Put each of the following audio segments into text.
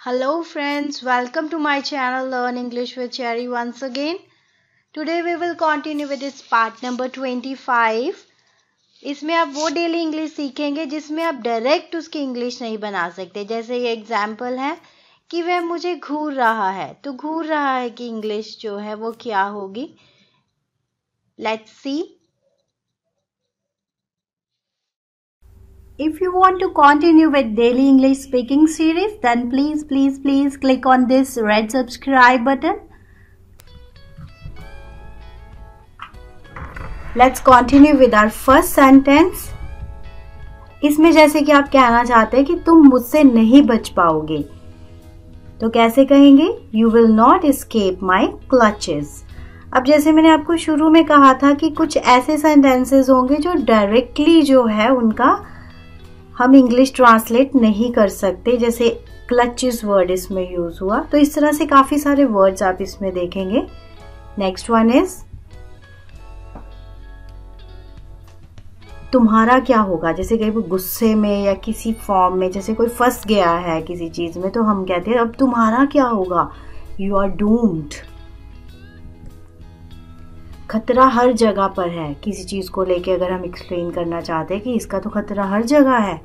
Hello friends, welcome to my channel Learn English with Cherry once again. Today we will continue with this part number 25. इसमें आप वो daily English सीखेंगे जिसमें आप direct उसकी English नहीं बना सकते. जैसे ये एग्जाम्पल है कि वह मुझे घूर रहा है, तो घूर रहा है कि इंग्लिश जो है वो क्या होगी. Let's see. If you want to continue with daily English speaking series, then please click on this red subscribe button. Let's continue with our first sentence. इसमें जैसे कि आप कहना चाहते हैं कि तुम मुझसे नहीं बच पाओगे, तो कैसे कहेंगे? You will not escape my clutches. अब जैसे मैंने आपको शुरू में कहा था कि कुछ ऐसे सेंटेंसेस होंगे जो डायरेक्टली जो है उनका हम इंग्लिश ट्रांसलेट नहीं कर सकते. जैसे क्लचेस वर्ड इसमें यूज हुआ, तो इस तरह से काफी सारे वर्ड्स आप इसमें देखेंगे. नेक्स्ट वन इज तुम्हारा क्या होगा. जैसे कहीं गुस्से में या किसी फॉर्म में, जैसे कोई फंस गया है किसी चीज में, तो हम कहते हैं अब तुम्हारा क्या होगा. You are doomed. खतरा हर जगह पर है. किसी चीज को लेके अगर हम एक्सप्लेन करना चाहते हैं कि इसका तो खतरा हर जगह है.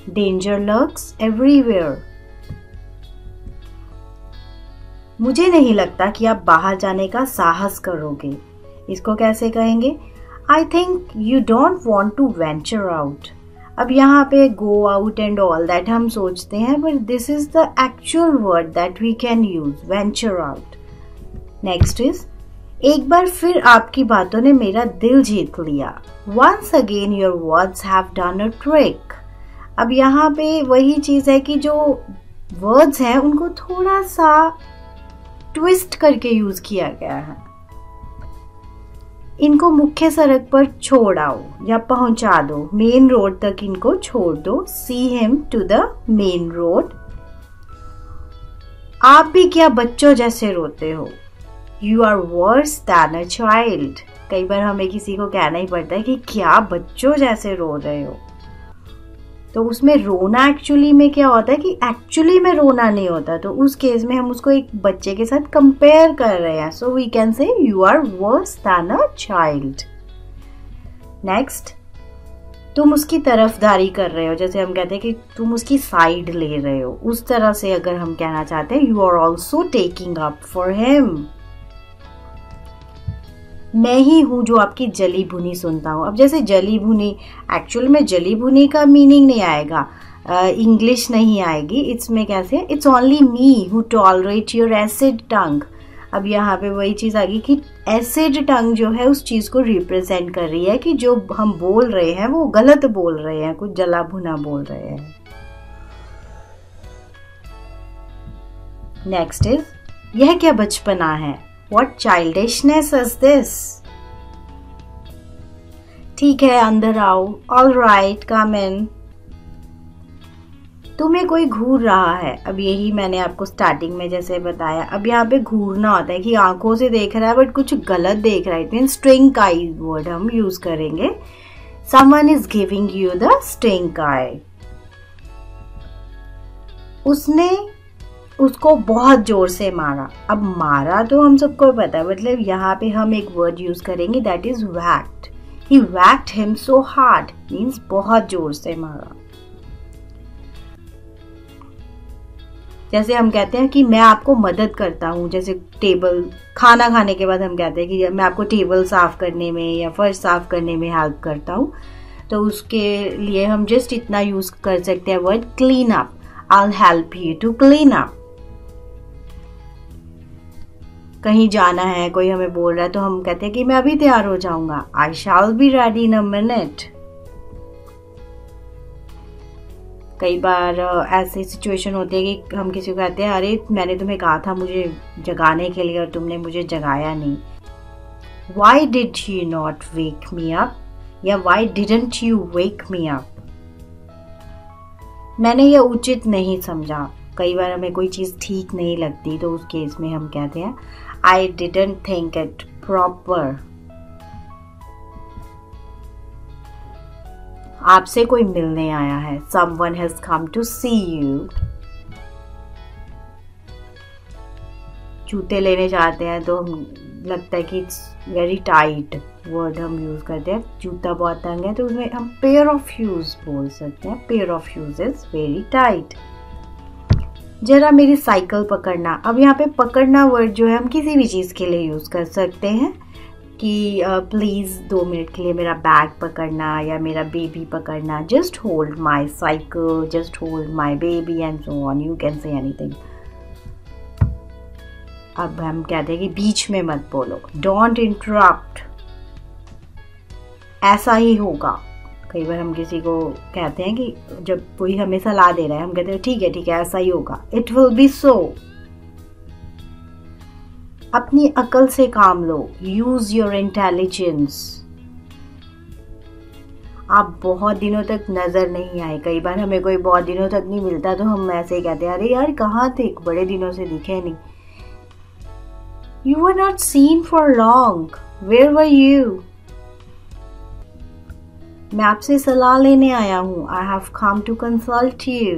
Danger lurks everywhere. मुझे नहीं लगता कि आप बाहर जाने का साहस करोगे. इसको कैसे कहेंगे? I think you don't want to venture out. अब यहाँ पे go out and all that हम सोचते हैं, but this is the actual word that we can use, venture out. Next is एक बार फिर आपकी बातों ने मेरा दिल जीत लिया. Once again your words have done a trick. अब यहाँ पे वही चीज है कि जो वर्ड्स हैं उनको थोड़ा सा ट्विस्ट करके यूज किया गया है. इनको मुख्य सड़क पर छोड़ आओ या पहुंचा दो. मेन रोड तक इनको छोड़ दो. See him to the main road. आप भी क्या बच्चों जैसे रोते हो. You are worse than a child. कई बार हमें किसी को कहना ही पड़ता है कि क्या बच्चों जैसे रो रहे हो. तो उसमें रोना एक्चुअली में क्या होता है कि एक्चुअली में रोना नहीं होता, तो उस केस में हम उसको एक बच्चे के साथ कंपेयर कर रहे हैं. So we can say you are worse than a child. Next, तुम उसकी तरफदारी कर रहे हो. जैसे हम कहते हैं कि तुम उसकी साइड ले रहे हो, उस तरह से अगर हम कहना चाहते हैं you are also taking up for him. मैं ही हूं जो आपकी जली भुनी सुनता हूं. अब जैसे जली भुनी, एक्चुअल में जली भुनी का मीनिंग नहीं आएगा, इंग्लिश नहीं आएगी. इसमें कैसे? It's only me who tolerate your acid tongue. अब यहाँ पे वही चीज आ गई कि एसिड टंग जो है उस चीज को रिप्रेजेंट कर रही है कि जो हम बोल रहे हैं वो गलत बोल रहे हैं, कुछ जला भुना बोल रहे हैं. नेक्स्ट इज यह क्या बचपना है. What childishness is this? ठीक है, अंदर आओ. All right, come in. तुम्हें कोई घूर रहा है. अब यही मैंने आपको स्टार्टिंग में जैसे बताया. अब यहाँ पे घूरना होता है कि आंखों से देख रहा है बट कुछ गलत देख रहा है. इट स्ट्रिंक आई वर्ड हम यूज करेंगे. Someone is giving you the stink eye. उसने उसको बहुत जोर से मारा. अब मारा तो हम सबको पता है, मतलब यहाँ पे हम एक वर्ड यूज करेंगे that is whacked. He whacked him so hard, means बहुत जोर से मारा. जैसे हम कहते हैं कि मैं आपको मदद करता हूँ. जैसे टेबल, खाना खाने के बाद हम कहते हैं कि मैं आपको टेबल साफ करने में या फर्श साफ करने में हेल्प करता हूँ. तो उसके लिए हम जस्ट इतना यूज कर सकते हैं word clean up. I'll help you to clean up. कहीं जाना है, कोई हमें बोल रहा है, तो हम कहते हैं कि मैं अभी तैयार हो जाऊंगा. I shall be ready in a minute. कई बार ऐसी सिचुएशन होती है कि हम किसी को कहते हैं अरे मैंने तुम्हें कहा था मुझे जगाने के लिए और तुमने मुझे जगाया नहीं. Why did you not wake me up? या why didn't you wake me up? मैंने यह उचित नहीं समझा. कई बार हमें कोई चीज ठीक नहीं लगती, तो उस केस में हम कहते हैं I didn't think it proper. आपसे कोई मिलने आया है. Someone has come to see you. जूते लेने जाते हैं तो हम लगता है कि इट्स वेरी टाइट वर्ड हम यूज़ करते हैं, जूता बहुत तंग है, तो उसमें हम पेयर ऑफ शूज़ बोल सकते हैं, pair of shoes is very tight. जरा मेरी साइकिल पकड़ना। अब यहाँ पे पकड़ना वर्ड जो है हम किसी भी चीज़ के लिए यूज़ कर सकते हैं कि प्लीज़ 2 मिनट के लिए मेरा बैग पकड़ना या मेरा बेबी पकड़ना। Just hold my cycle, just hold my baby and so on, you can say anything. अब हम कहते हैं कि बीच में मत बोलो, डोंट इंटरप्ट, ऐसा ही होगा। कई बार हम किसी को कहते हैं कि जब कोई हमें सलाह दे रहा है हम कहते हैं ठीक है ऐसा ही होगा, इट विल बी सो। अपनी अकल से काम लो, यूज योर इंटेलिजेंस। आप बहुत दिनों तक नजर नहीं आए, कई बार हमें कोई बहुत दिनों तक नहीं मिलता तो हम ऐसे ही कहते हैं अरे यार कहाँ थे, बड़े दिनों से दिखे नहीं। You were not seen for long. Where were you? मैं आपसे सलाह लेने आया हूँ। I have come to consult you.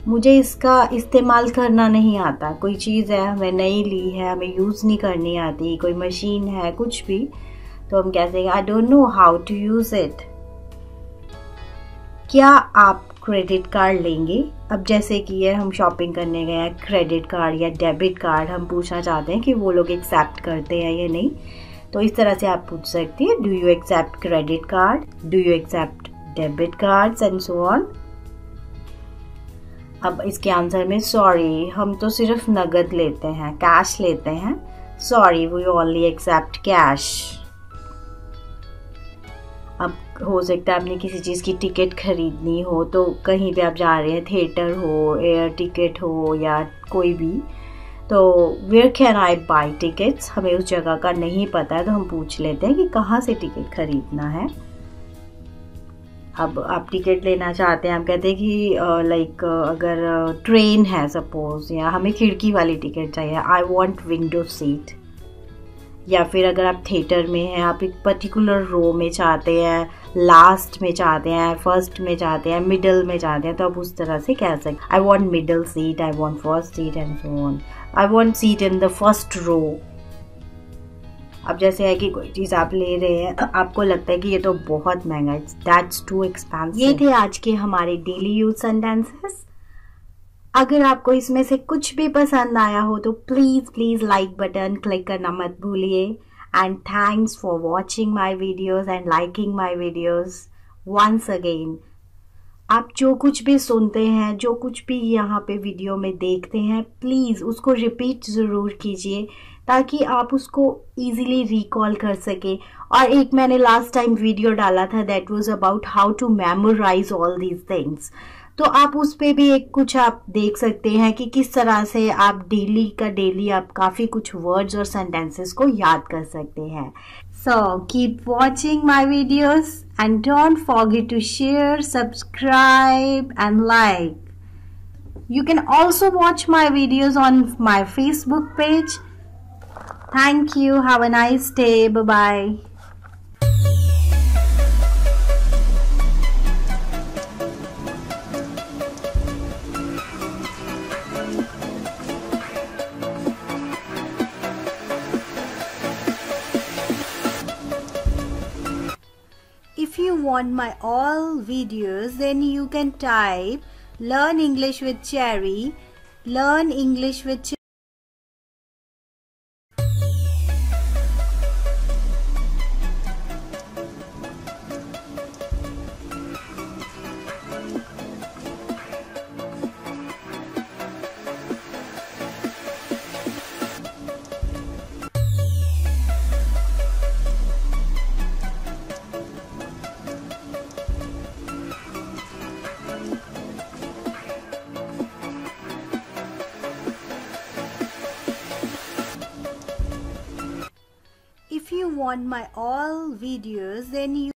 मुझे इसका इस्तेमाल करना नहीं आता। कोई चीज़ है हमें नई ली है, हमें यूज़ नहीं करनी आती, कोई मशीन है, कुछ भी, तो हम कहते हैं I don't know how to use it. क्या आप क्रेडिट कार्ड लेंगे? अब जैसे कि ये हम शॉपिंग करने गए हैं, क्रेडिट कार्ड या डेबिट कार्ड हम पूछना चाहते हैं कि वो लोग एक्सेप्ट करते हैं या नहीं, तो इस तरह से आप पूछ सकती हैं, do you accept credit card, do you accept debit cards and so on. अब इसके आंसर में सॉरी, हम तो सिर्फ नगद लेते हैं, कैश लेते हैं, sorry we only accept cash. अब हो सकता है आपने किसी चीज़ की टिकट खरीदनी हो, तो कहीं पे आप जा रहे हैं, थिएटर हो, एयर टिकट हो या कोई भी, तो where can I buy tickets, हमें उस जगह का नहीं पता है तो हम पूछ लेते हैं कि कहाँ से टिकट खरीदना है। अब आप टिकट लेना चाहते हैं, हम कहते हैं कि लाइक अगर ट्रेन है सपोज, या हमें खिड़की वाली टिकट चाहिए, आई वॉन्ट विंडो सीट। या फिर अगर आप थिएटर में हैं, आप एक पर्टिकुलर रो में चाहते हैं, लास्ट में चाहते हैं, फर्स्ट में चाहते हैं, मिडल में चाहते हैं, तो आप उस तरह से कह सकते, I want middle seat, I want first seat and so on, I want seat in the first row. अब जैसे है कि कोई चीज़ आप ले रहे हैं, आपको लगता है कि ये तो बहुत महंगा है, दैट्स टू एक्सपेंसिव। ये थे आज के हमारे डेली यूज सेंटेंसेस। अगर आपको इसमें से कुछ भी पसंद आया हो तो प्लीज़ लाइक बटन क्लिक करना मत भूलिए। And thanks for watching my videos and liking my videos once again. आप जो कुछ भी सुनते हैं, जो कुछ भी यहाँ पे वीडियो में देखते हैं, प्लीज़ उसको रिपीट ज़रूर कीजिए ताकि आप उसको इजीली रिकॉल कर सके। और एक मैंने लास्ट टाइम वीडियो डाला था that was about how to memorise all these things, तो आप उस पे भी एक कुछ आप देख सकते हैं कि किस तरह से आप डेली आप काफ़ी कुछ वर्ड्स और सेंटेंसेस को याद कर सकते हैं। So keep watching my videos and don't forget to share, subscribe and like. You can also watch my videos on my Facebook page. Thank you. Have a nice day. Bye-bye. If you want my all videos, then you can type Learn English with Cherry, Learn English with Cherry. If you want my all videos, then you